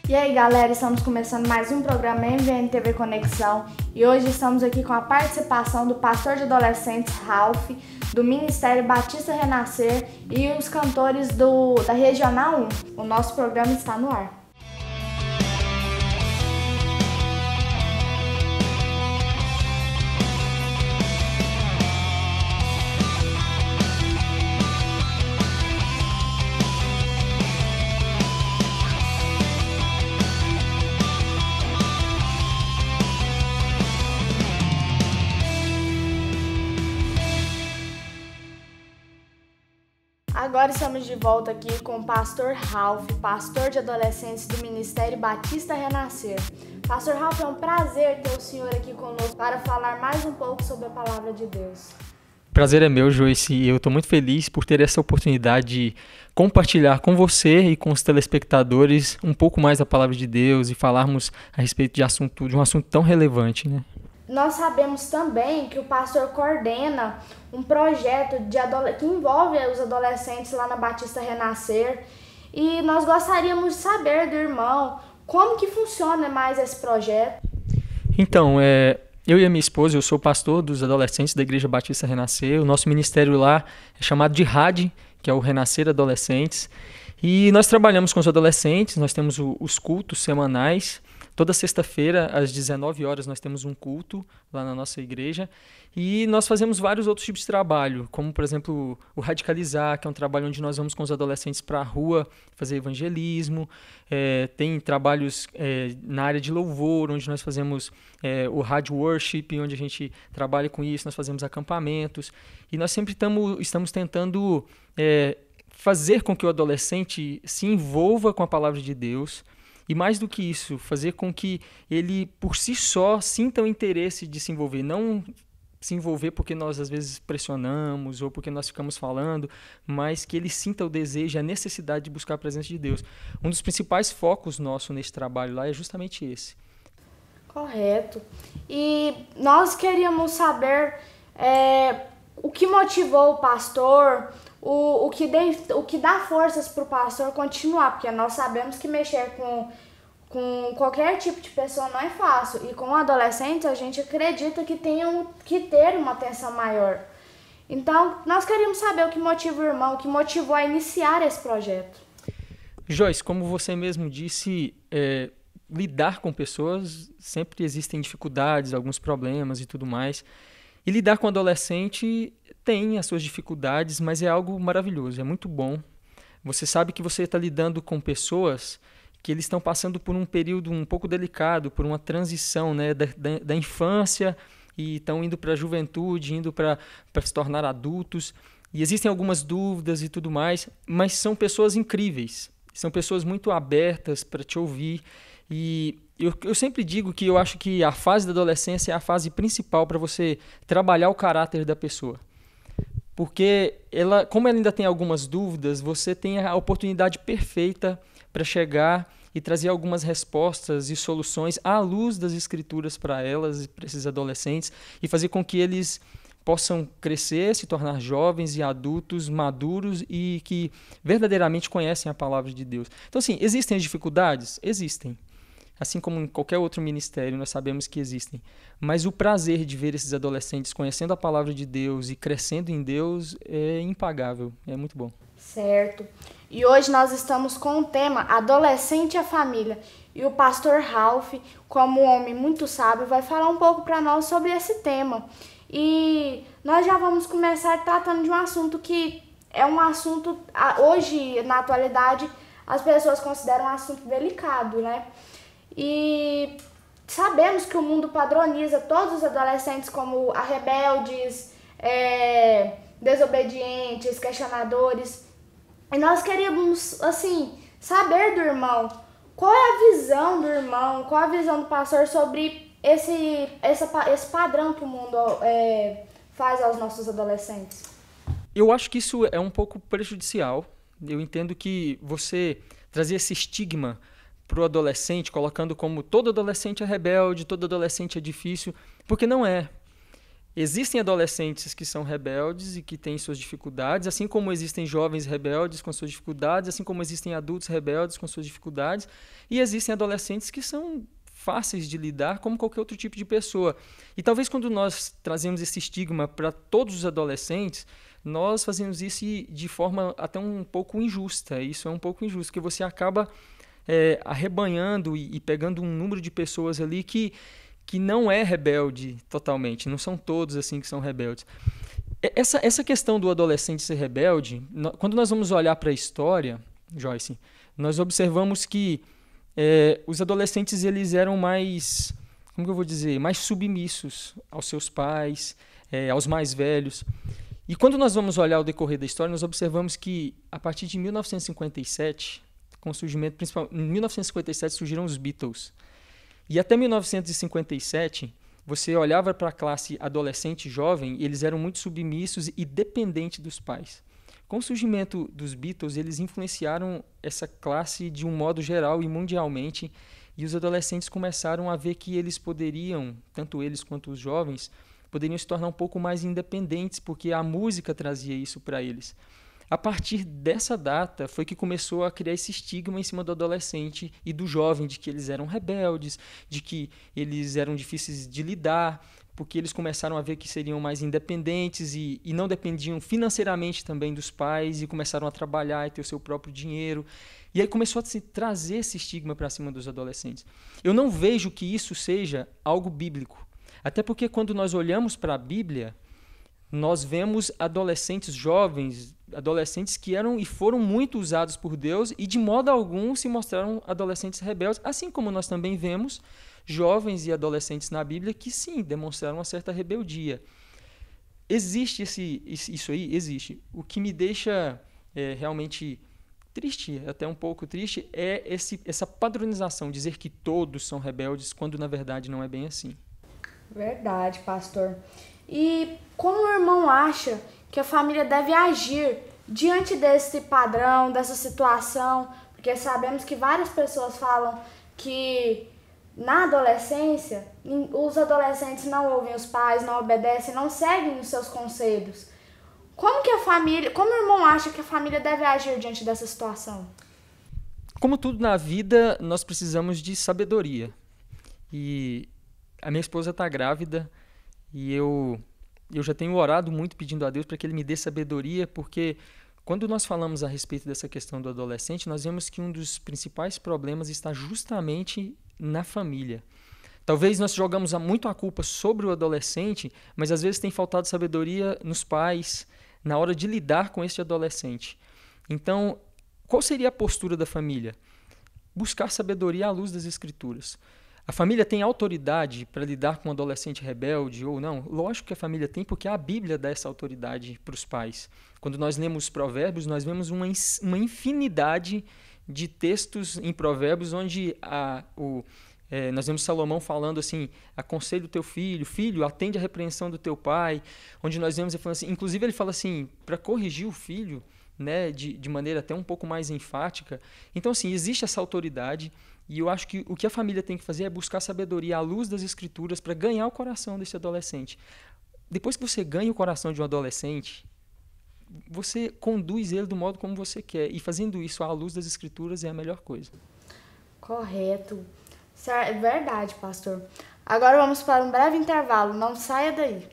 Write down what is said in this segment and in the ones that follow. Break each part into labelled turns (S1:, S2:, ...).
S1: E aí galera, estamos começando mais um programa MVN TV Conexão e hoje estamos aqui com a participação do pastor de adolescentes Ralph, do Ministério Batista Renascer e os cantores da Regional 1. O nosso programa está no ar. Agora estamos de volta aqui com o pastor Ralph, pastor de adolescentes do Ministério Batista Renascer. Pastor Ralph, é um prazer ter o senhor aqui conosco para falar mais um pouco sobre a palavra de Deus.
S2: Prazer é meu, Joyce, e eu estou muito feliz por ter essa oportunidade de compartilhar com você e com os telespectadores um pouco mais da palavra de Deus e falarmos a respeito de um assunto tão relevante, né?
S1: Nós sabemos também que o pastor coordena um projeto que envolve os adolescentes lá na Batista Renascer e nós gostaríamos de saber do irmão como que funciona mais esse projeto.
S2: Então, eu e a minha esposa, eu sou pastor dos adolescentes da Igreja Batista Renascer. O nosso ministério lá é chamado de RAD, que é o Renascer Adolescentes. E nós trabalhamos com os adolescentes, nós temos os cultos semanais. Toda sexta-feira, às 19 horas, nós temos um culto lá na nossa igreja e nós fazemos vários outros tipos de trabalho, como, por exemplo, o Radicalizar, que é um trabalho onde nós vamos com os adolescentes para a rua fazer evangelismo. Tem trabalhos na área de louvor, onde nós fazemos o Rádio Worship, onde a gente trabalha com isso, nós fazemos acampamentos. E nós sempre estamos tentando fazer com que o adolescente se envolva com a palavra de Deus. E mais do que isso, fazer com que ele, por si só, sinta o interesse de se envolver. Não se envolver porque nós, às vezes, pressionamos ou porque nós ficamos falando, mas que ele sinta o desejo, a necessidade de buscar a presença de Deus. Um dos principais focos nossos nesse trabalho lá é justamente esse.
S1: Correto. E nós queríamos saber o que motivou o pastor, o que dá forças para o pastor continuar, porque nós sabemos que mexer com qualquer tipo de pessoa não é fácil, e com adolescentes a gente acredita que tenham que ter uma atenção maior. Então, nós queríamos saber o que motiva o irmão, o que motivou a iniciar esse projeto.
S2: Joyce, como você mesmo disse, lidar com pessoas, sempre existem dificuldades, alguns problemas e tudo mais. E lidar com adolescente tem as suas dificuldades, mas é algo maravilhoso, é muito bom. Você sabe que você está lidando com pessoas que eles estão passando por um período um pouco delicado, por uma transição, né, da infância e estão indo para a juventude, indo para se tornar adultos. E existem algumas dúvidas e tudo mais, mas são pessoas incríveis, são pessoas muito abertas para te ouvir. E eu sempre digo que eu acho que a fase da adolescência é a fase principal para você trabalhar o caráter da pessoa. Porque como ela ainda tem algumas dúvidas, você tem a oportunidade perfeita para chegar e trazer algumas respostas e soluções à luz das escrituras para elas, para esses adolescentes, e fazer com que eles possam crescer, se tornar jovens e adultos maduros e que verdadeiramente conhecem a palavra de Deus. Então, assim, existem as dificuldades? Existem. Assim como em qualquer outro ministério, nós sabemos que existem. Mas o prazer de ver esses adolescentes conhecendo a palavra de Deus e crescendo em Deus é impagável, é muito bom.
S1: Certo. E hoje nós estamos com o tema Adolescente e a Família. E o pastor Ralph, como um homem muito sábio, vai falar um pouco para nós sobre esse tema. E nós já vamos começar tratando de um assunto que é um assunto, hoje, na atualidade, as pessoas consideram um assunto delicado, né? E sabemos que o mundo padroniza todos os adolescentes como rebeldes, desobedientes, questionadores. E nós queríamos, assim, saber do irmão, qual é a visão do irmão, qual a visão do pastor sobre esse padrão que o mundo faz aos nossos adolescentes.
S2: Eu acho que isso é um pouco prejudicial. Eu entendo que você trazer esse estigma para o adolescente, colocando como todo adolescente é rebelde, todo adolescente é difícil, porque não é. existem adolescentes que são rebeldes e que têm suas dificuldades, assim como existem jovens rebeldes com suas dificuldades, assim como existem adultos rebeldes com suas dificuldades, e existem adolescentes que são fáceis de lidar como qualquer outro tipo de pessoa. E talvez quando nós trazemos esse estigma para todos os adolescentes, nós fazemos isso de forma até um pouco injusta. Isso é um pouco injusto, porque você acaba arrebanhando e pegando um número de pessoas ali que não é rebelde totalmente. Não são todos assim que são rebeldes. Essa questão do adolescente ser rebelde, quando nós vamos olhar para a história, Joyce, nós observamos que os adolescentes eles eram mais, como que eu vou dizer, mais submissos aos seus pais, aos mais velhos. E quando nós vamos olhar o decorrer da história, nós observamos que a partir de 1957, com o surgimento principal, em 1957 surgiram os Beatles. E até 1957, você olhava para a classe adolescente e jovem, e eles eram muito submissos e dependentes dos pais. Com o surgimento dos Beatles, eles influenciaram essa classe de um modo geral e mundialmente, e os adolescentes começaram a ver que eles poderiam, tanto eles quanto os jovens, poderiam se tornar um pouco mais independentes, porque a música trazia isso para eles. A partir dessa data foi que começou a criar esse estigma em cima do adolescente e do jovem, de que eles eram rebeldes, de que eles eram difíceis de lidar, porque eles começaram a ver que seriam mais independentes e não dependiam financeiramente também dos pais e começaram a trabalhar e ter o seu próprio dinheiro. E aí começou a se trazer esse estigma para cima dos adolescentes. Eu não vejo que isso seja algo bíblico, até porque quando nós olhamos para a Bíblia, nós vemos adolescentes jovens, adolescentes que eram e foram muito usados por Deus e de modo algum se mostraram adolescentes rebeldes, assim como nós também vemos jovens e adolescentes na Bíblia que sim, demonstraram uma certa rebeldia. Existe isso aí? Existe. O que me deixa realmente triste, até um pouco triste, é essa padronização, dizer que todos são rebeldes, quando na verdade não é bem assim.
S1: Verdade, pastor. E como o irmão acha que a família deve agir diante desse padrão, dessa situação? Porque sabemos que várias pessoas falam que na adolescência, os adolescentes não ouvem os pais, não obedecem, não seguem os seus conselhos. Como o irmão acha que a família deve agir diante dessa situação?
S2: Como tudo na vida, nós precisamos de sabedoria. E a minha esposa está grávida e eu já tenho orado muito pedindo a Deus para que Ele me dê sabedoria, porque quando nós falamos a respeito dessa questão do adolescente, nós vemos que um dos principais problemas está justamente na família. Talvez nós jogamos muito a culpa sobre o adolescente, mas às vezes tem faltado sabedoria nos pais na hora de lidar com esse adolescente. Então, qual seria a postura da família? Buscar sabedoria à luz das Escrituras. A família tem autoridade para lidar com um adolescente rebelde ou não? Lógico que a família tem, porque a Bíblia dá essa autoridade para os pais. Quando nós lemos os Provérbios, nós vemos uma infinidade de textos em Provérbios onde nós vemos Salomão falando assim: aconselha o teu filho, filho, atende à repreensão do teu pai. Onde nós vemos ele falando assim, inclusive ele fala assim, para corrigir o filho, né, de maneira até um pouco mais enfática. Então, assim, existe essa autoridade. E eu acho que o que a família tem que fazer é buscar sabedoria à luz das Escrituras para ganhar o coração desse adolescente. Depois que você ganha o coração de um adolescente, você conduz ele do modo como você quer. E fazendo isso à luz das Escrituras é a melhor coisa.
S1: Correto. É verdade, pastor. Agora vamos para um breve intervalo. Não saia daí.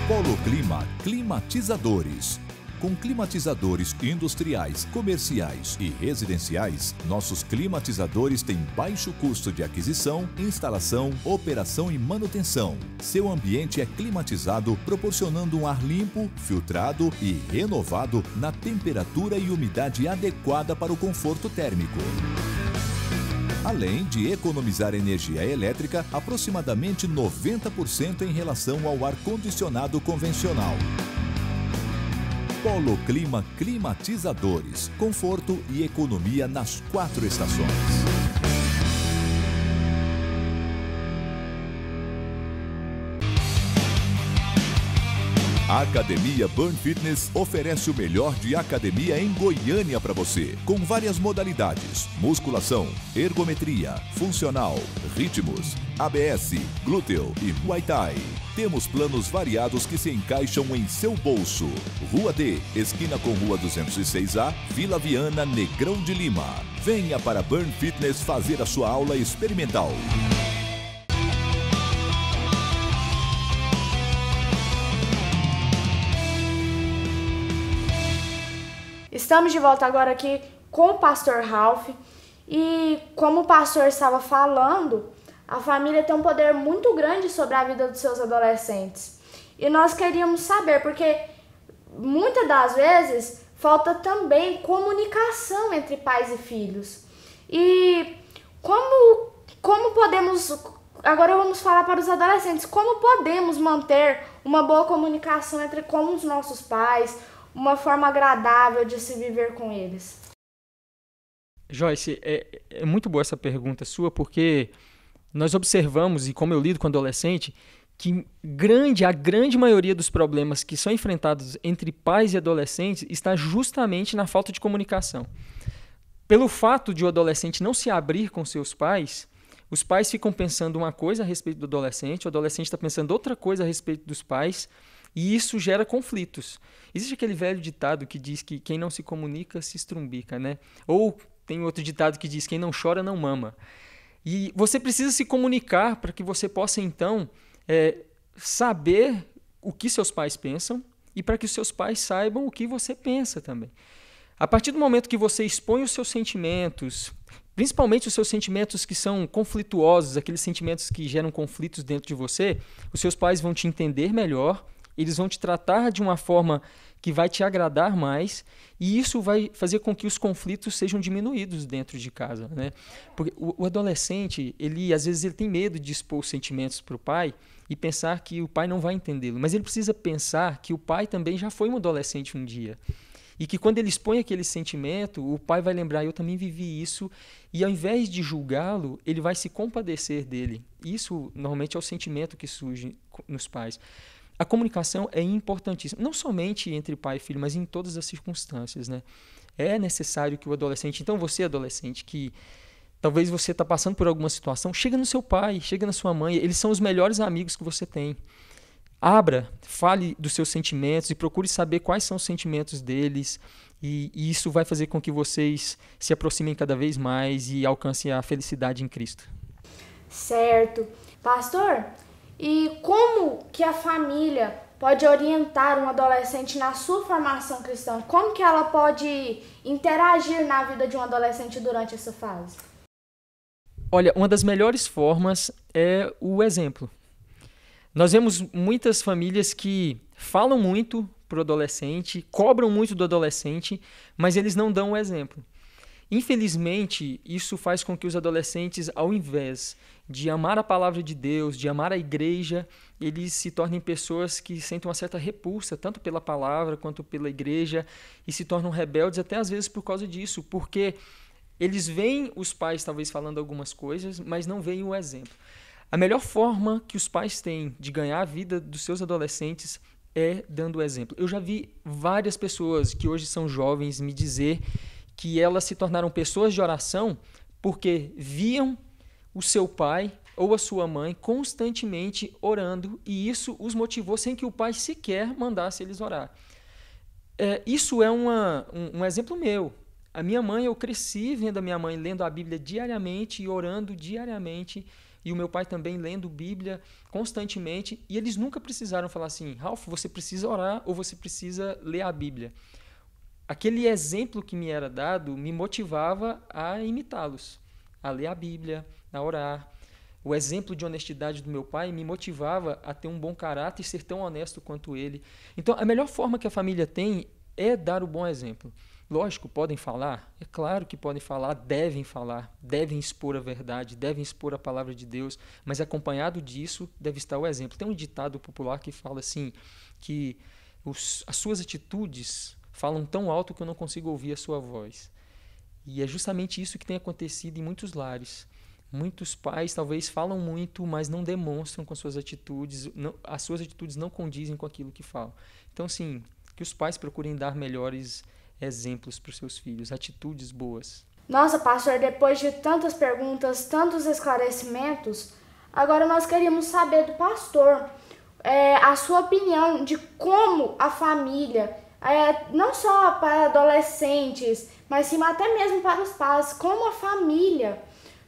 S3: Polo Clima Climatizadores. Com climatizadores industriais, comerciais e residenciais, nossos climatizadores têm baixo custo de aquisição, instalação, operação e manutenção. Seu ambiente é climatizado, proporcionando um ar limpo, filtrado e renovado na temperatura e umidade adequada para o conforto térmico. Além de economizar energia elétrica aproximadamente 90% em relação ao ar-condicionado convencional. Polo Clima Climatizadores, conforto e economia nas 4 estações. A Academia Burn Fitness oferece o melhor de academia em Goiânia para você, com várias modalidades: musculação, ergometria, funcional, ritmos, ABS, glúteo e Muay Thai. Temos planos variados que se encaixam em seu bolso. Rua D, esquina com Rua 206A, Vila Viana, Negrão de Lima. Venha para Burn Fitness fazer a sua aula experimental.
S1: Estamos de volta agora aqui com o pastor Ralph e, como o pastor estava falando, a família tem um poder muito grande sobre a vida dos seus adolescentes. E nós queríamos saber, porque muitas das vezes falta também comunicação entre pais e filhos. E como podemos, agora vamos falar para os adolescentes, como podemos manter uma boa comunicação com os nossos pais, uma forma agradável de se viver com eles?
S2: Joyce, é muito boa essa pergunta sua, porque nós observamos, e como eu lido com adolescente, que a grande maioria dos problemas que são enfrentados entre pais e adolescentes está justamente na falta de comunicação. Pelo fato de o adolescente não se abrir com seus pais, os pais ficam pensando uma coisa a respeito do adolescente, o adolescente está pensando outra coisa a respeito dos pais, e isso gera conflitos. Existe aquele velho ditado que diz que quem não se comunica se estrumbica, né? Ou tem outro ditado que diz quem não chora não mama. E você precisa se comunicar para que você possa, então, saber o que seus pais pensam e para que os seus pais saibam o que você pensa também. A partir do momento que você expõe os seus sentimentos, principalmente os seus sentimentos que são conflituosos, aqueles sentimentos que geram conflitos dentro de você, os seus pais vão te entender melhor, eles vão te tratar de uma forma que vai te agradar mais, e isso vai fazer com que os conflitos sejam diminuídos dentro de casa, né? Porque o adolescente, às vezes ele tem medo de expor os sentimentos para o pai e pensar que o pai não vai entendê-lo, mas ele precisa pensar que o pai também já foi um adolescente um dia, e que quando ele expõe aquele sentimento, o pai vai lembrar, eu também vivi isso, e ao invés de julgá-lo, ele vai se compadecer dele. Isso normalmente é o sentimento que surge nos pais. A comunicação é importantíssima, não somente entre pai e filho, mas em todas as circunstâncias, né? É necessário que o adolescente, então você adolescente, que talvez você está passando por alguma situação, chega no seu pai, chega na sua mãe, eles são os melhores amigos que você tem. Abra, fale dos seus sentimentos e procure saber quais são os sentimentos deles, e isso vai fazer com que vocês se aproximem cada vez mais e alcancem a felicidade em Cristo.
S1: Certo. Pastor, e como que a família pode orientar um adolescente na sua formação cristã? Como que ela pode interagir na vida de um adolescente durante essa fase?
S2: Olha, uma das melhores formas é o exemplo. Nós vemos muitas famílias que falam muito para o adolescente, cobram muito do adolescente, mas eles não dão o exemplo. Infelizmente, isso faz com que os adolescentes, ao invés de amar a palavra de Deus, de amar a igreja, eles se tornem pessoas que sentem uma certa repulsa, tanto pela palavra quanto pela igreja, e se tornam rebeldes até às vezes por causa disso, porque eles veem os pais talvez falando algumas coisas, mas não veem o exemplo. A melhor forma que os pais têm de ganhar a vida dos seus adolescentes é dando o exemplo. Eu já vi várias pessoas que hoje são jovens me dizer que elas se tornaram pessoas de oração porque viam o seu pai ou a sua mãe constantemente orando, e isso os motivou sem que o pai sequer mandasse eles orar. Isso é um exemplo meu. A minha mãe, eu cresci vendo a minha mãe lendo a Bíblia diariamente e orando diariamente, e o meu pai também lendo Bíblia constantemente, e eles nunca precisaram falar assim, Ralph, você precisa orar ou você precisa ler a Bíblia. Aquele exemplo que me era dado me motivava a imitá-los, a ler a Bíblia, a orar. O exemplo de honestidade do meu pai me motivava a ter um bom caráter e ser tão honesto quanto ele. Então, a melhor forma que a família tem é dar o bom exemplo. Lógico, podem falar? É claro que podem falar, devem expor a verdade, devem expor a palavra de Deus, mas acompanhado disso deve estar o exemplo. Tem um ditado popular que fala assim, que as suas atitudes falam tão alto que eu não consigo ouvir a sua voz. E é justamente isso que tem acontecido em muitos lares. Muitos pais talvez falam muito, mas não demonstram com suas atitudes, as suas atitudes não condizem com aquilo que falam. Então, sim, que os pais procurem dar melhores exemplos para os seus filhos, atitudes boas.
S1: Nossa, pastor, depois de tantas perguntas, tantos esclarecimentos, agora nós queríamos saber do pastor a sua opinião de como a família, não só para adolescentes, mas sim até mesmo para os pais, como a família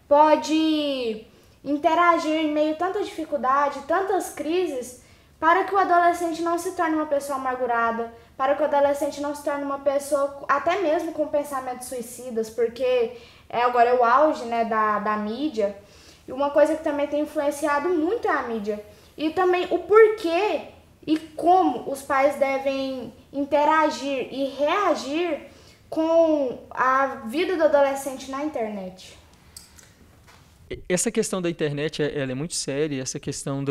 S1: pode interagir em meio a tanta dificuldade, tantas crises, para que o adolescente não se torne uma pessoa amargurada, para que o adolescente não se torne uma pessoa até mesmo com pensamentos suicidas, porque agora é o auge, né, da mídia. E uma coisa que também tem influenciado muito é a mídia. E também o porquê e como os pais devem interagir e reagir com a vida do adolescente na internet.
S2: Essa questão da internet ela é muito séria, essa questão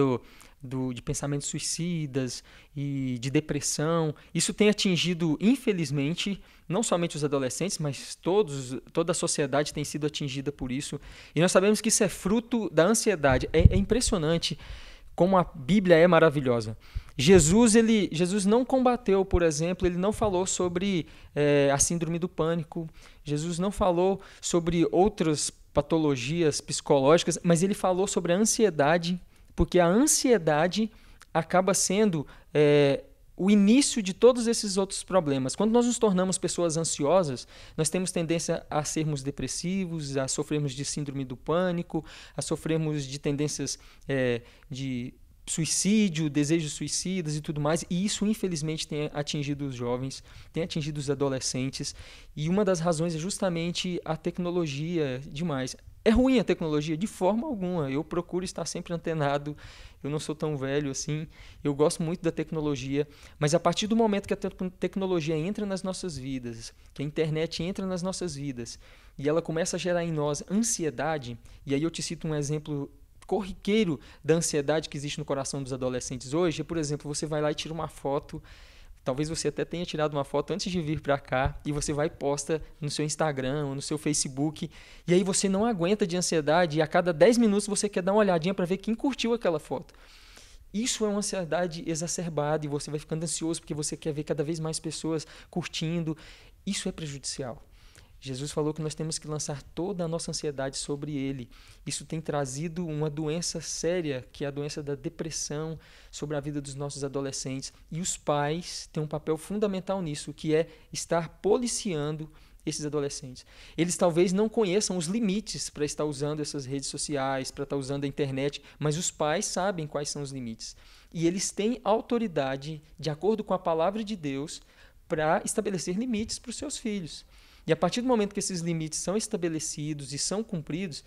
S2: de pensamentos suicidas e de depressão. Isso tem atingido, infelizmente, não somente os adolescentes, mas toda a sociedade tem sido atingida por isso. E nós sabemos que isso é fruto da ansiedade. É impressionante como a Bíblia é maravilhosa. Jesus não combateu, por exemplo, ele não falou sobre a síndrome do pânico. Jesus não falou sobre outras patologias psicológicas, mas ele falou sobre a ansiedade, porque a ansiedade acaba sendo o início de todos esses outros problemas. Quando nós nos tornamos pessoas ansiosas, nós temos tendência a sermos depressivos, a sofrermos de síndrome do pânico, a sofrermos de tendências de suicídio, desejos suicidas e tudo mais, e isso infelizmente tem atingido os jovens, tem atingido os adolescentes, e uma das razões é justamente a tecnologia demais. É ruim a tecnologia? De forma alguma, eu procuro estar sempre antenado, eu não sou tão velho assim, eu gosto muito da tecnologia, mas a partir do momento que a tecnologia entra nas nossas vidas, que a internet entra nas nossas vidas, e ela começa a gerar em nós ansiedade, e aí eu te cito um exemplo corriqueiro da ansiedade que existe no coração dos adolescentes hoje, por exemplo, você vai lá e tira uma foto, talvez você até tenha tirado uma foto antes de vir para cá, e você vai e posta no seu Instagram ou no seu Facebook, e aí você não aguenta de ansiedade, e a cada 10 minutos você quer dar uma olhadinha para ver quem curtiu aquela foto. Isso é uma ansiedade exacerbada, e você vai ficando ansioso porque você quer ver cada vez mais pessoas curtindo. Isso é prejudicial. Jesus falou que nós temos que lançar toda a nossa ansiedade sobre Ele. Isso tem trazido uma doença séria, que é a doença da depressão, sobre a vida dos nossos adolescentes. E os pais têm um papel fundamental nisso, que é estar policiando esses adolescentes. Eles talvez não conheçam os limites para estar usando essas redes sociais, para estar usando a internet, mas os pais sabem quais são os limites. E eles têm autoridade, de acordo com a palavra de Deus, para estabelecer limites para os seus filhos. E a partir do momento que esses limites são estabelecidos e são cumpridos,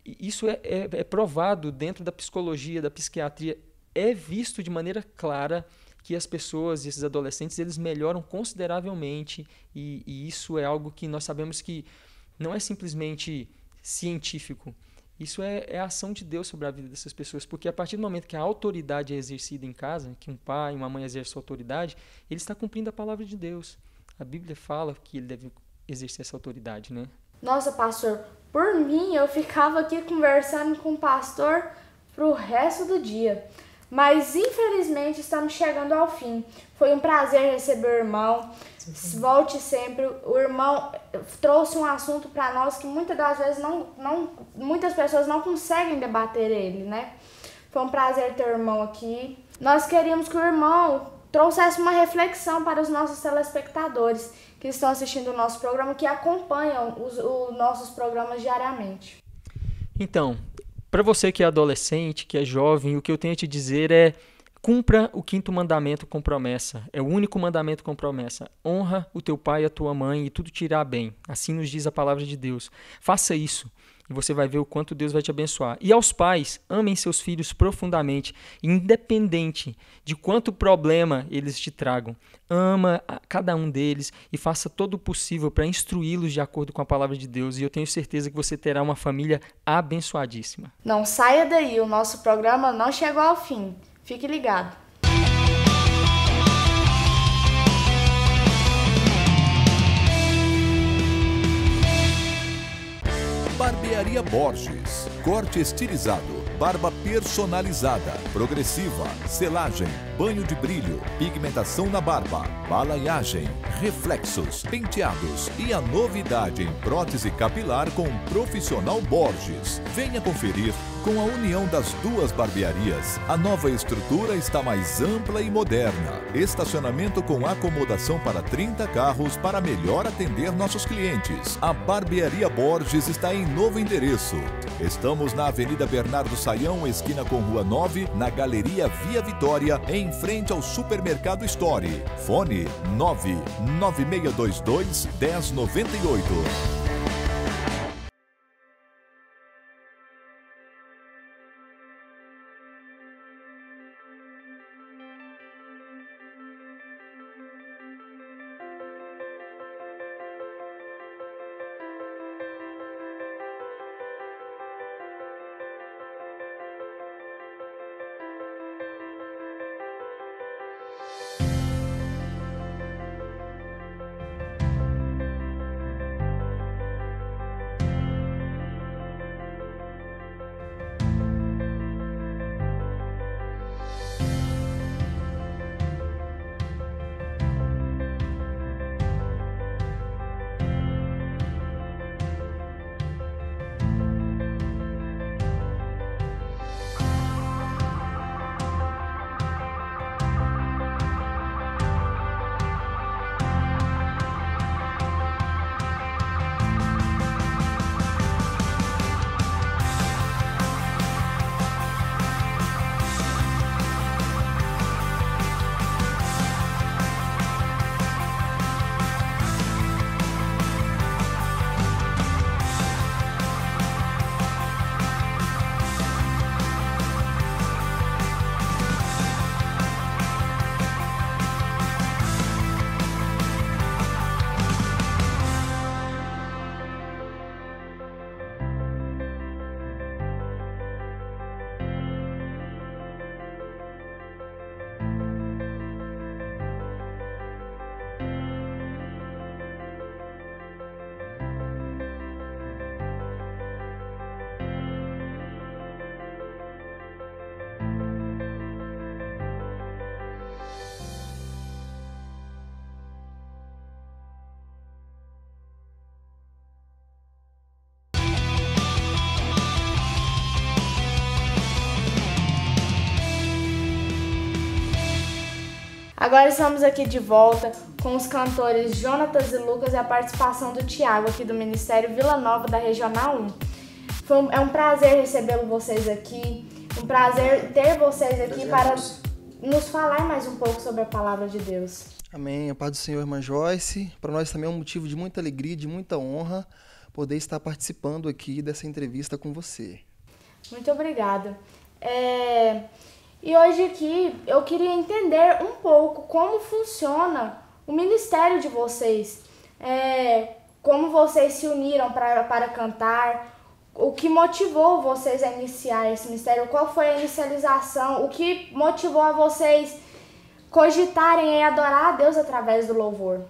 S2: isso é provado dentro da psicologia, da psiquiatria, é visto de maneira clara que as pessoas, esses adolescentes, eles melhoram consideravelmente, e isso é algo que nós sabemos que não é simplesmente científico. Isso é a ação de Deus sobre a vida dessas pessoas, porque a partir do momento que a autoridade é exercida em casa, que um pai, uma mãe exerce a autoridade, ele está cumprindo a palavra de Deus. A Bíblia fala que ele deve exercer essa autoridade, né?
S1: Nossa, pastor, por mim eu ficava aqui conversando com o pastor pro resto do dia. Mas infelizmente estamos chegando ao fim. Foi um prazer receber o irmão. Volte sempre. O irmão trouxe um assunto para nós que muitas das vezes muitas pessoas não conseguem debater ele, né? Foi um prazer ter o irmão aqui. Nós queríamos que o irmão trouxesse uma reflexão para os nossos telespectadores que estão assistindo o nosso programa, que acompanham os nossos programas diariamente.
S2: Então, Para você que é adolescente, que é jovem, o que eu tenho a te dizer é: cumpra o 5º mandamento com promessa. É o único mandamento com promessa. Honra o teu pai e a tua mãe e tudo te irá bem. Assim nos diz a palavra de Deus. Faça isso e você vai ver o quanto Deus vai te abençoar. E aos pais, amem seus filhos profundamente, independente de quanto problema eles te tragam. Ama cada um deles e faça todo o possível para instruí-los de acordo com a palavra de Deus. E eu tenho certeza que você terá uma família abençoadíssima.
S1: Não saia daí, o nosso programa não chegou ao fim. Fique ligado.
S3: Barbearia Borges. Corte estilizado, barba personalizada, progressiva, selagem, banho de brilho, pigmentação na barba, balanhagem, reflexos, penteados e a novidade em prótese capilar com Profissional Borges. Venha conferir. Com a união das duas barbearias, a nova estrutura está mais ampla e moderna. Estacionamento com acomodação para 30 carros para melhor atender nossos clientes. A Barbearia Borges está em novo endereço. Estamos na Avenida Bernardo Saião, esquina com Rua 9, na Galeria Via Vitória, em frente ao Supermercado Story. Fone 99622-1098.
S1: Agora estamos aqui de volta com os cantores Jonatas e Lucas e a participação do Thiago aqui do Ministério Vila Nova da Regional 1. É um prazer recebê-lo vocês aqui, um prazer ter vocês aqui para nos falar mais um pouco sobre a Palavra de Deus.
S4: Amém. A paz do Senhor, irmã Joyce. Para nós também é um motivo de muita alegria, de muita honra poder estar participando aqui dessa entrevista com você.
S1: Muito obrigada. E hoje aqui eu queria entender um pouco como funciona o ministério de vocês, como vocês se uniram para cantar, o que motivou vocês a iniciar esse ministério, qual foi a inicialização, o que motivou a vocês cogitarem em adorar a Deus através do louvor.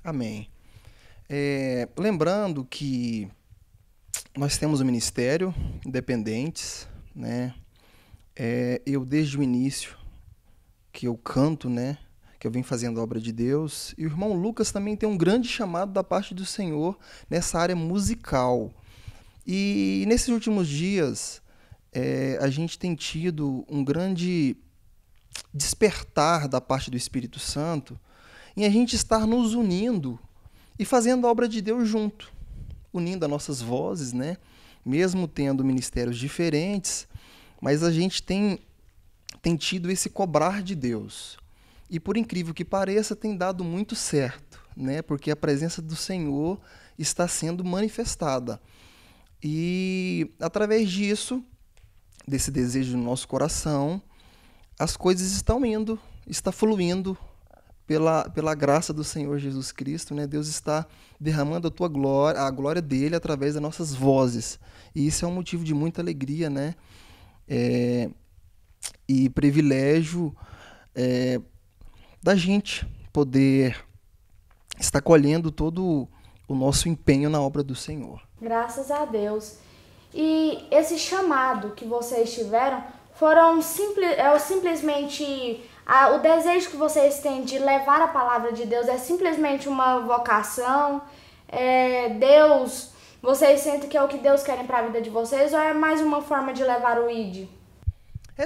S4: Amém. Lembrando que nós temos um ministério independentes, né? Eu desde o início que eu canto, né, que eu venho fazendo a obra de Deus, e o irmão Lucas também tem um grande chamado da parte do Senhor nessa área musical. E nesses últimos dias a gente tem tido um grande despertar da parte do Espírito Santo em a gente estar nos unindo e fazendo a obra de Deus junto, unindo as nossas vozes, né, mesmo tendo ministérios diferentes, mas a gente tem tido esse cobrar de Deus. E por incrível que pareça, tem dado muito certo, né? Porque a presença do Senhor está sendo manifestada. E através disso, desse desejo no nosso coração, as coisas está fluindo pela graça do Senhor Jesus Cristo, né? Deus está derramando a glória dele através das nossas vozes. E isso é um motivo de muita alegria, né? E privilégio da gente poder estar colhendo todo o nosso empenho na obra do Senhor.
S1: Graças a Deus. E esse chamado que vocês tiveram foram simplesmente o desejo que vocês têm de levar a palavra de Deus é simplesmente uma vocação? Deus, vocês sentem que é o que Deus quer para a vida de vocês, ou é mais uma forma de levar o ID?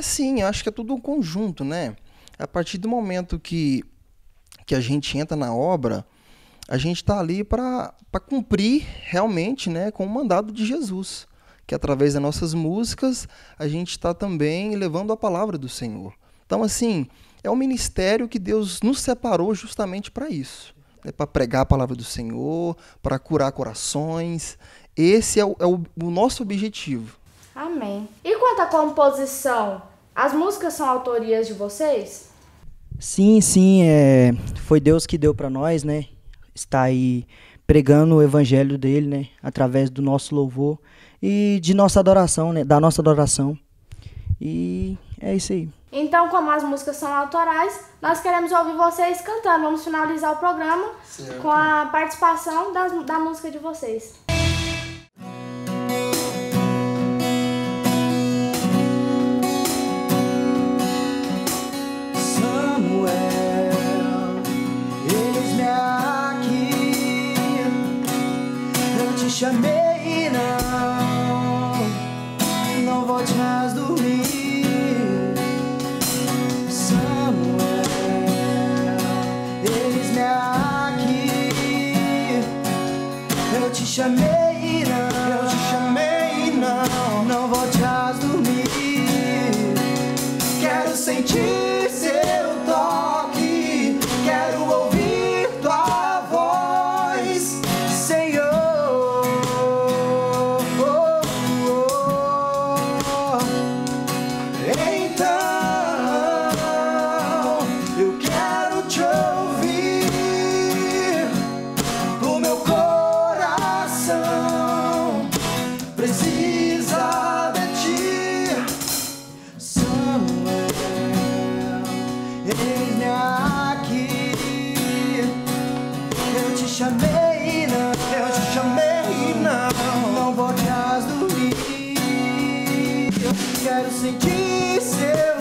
S4: Sim, eu acho que é tudo um conjunto, né? A partir do momento que a gente entra na obra, a gente está ali para cumprir realmente, né, com o mandado de Jesus, que através das nossas músicas a gente está também levando a palavra do Senhor. Então, assim, é um ministério que Deus nos separou justamente para isso, né, para pregar a palavra do Senhor, para curar corações. Esse é o nosso objetivo.
S1: Amém. E quanto à composição, as músicas são autorias de vocês?
S5: Sim, foi Deus que deu para nós, né? Está aí pregando o evangelho dele, né? Através do nosso louvor e de nossa adoração, né? Da nossa adoração. E é isso aí.
S1: Então, como as músicas são autorais, nós queremos ouvir vocês cantando. Vamos finalizar o programa com a participação da música de vocês.
S6: Chamei, não volte mais dormir. Samuel, eis-me aqui. Eu te chamei, não volte mais dormir. Quero sentir seu toque, quero ouvir tua voz, Senhor. Eu te chamei, não volte a dormir. Quero sentir seu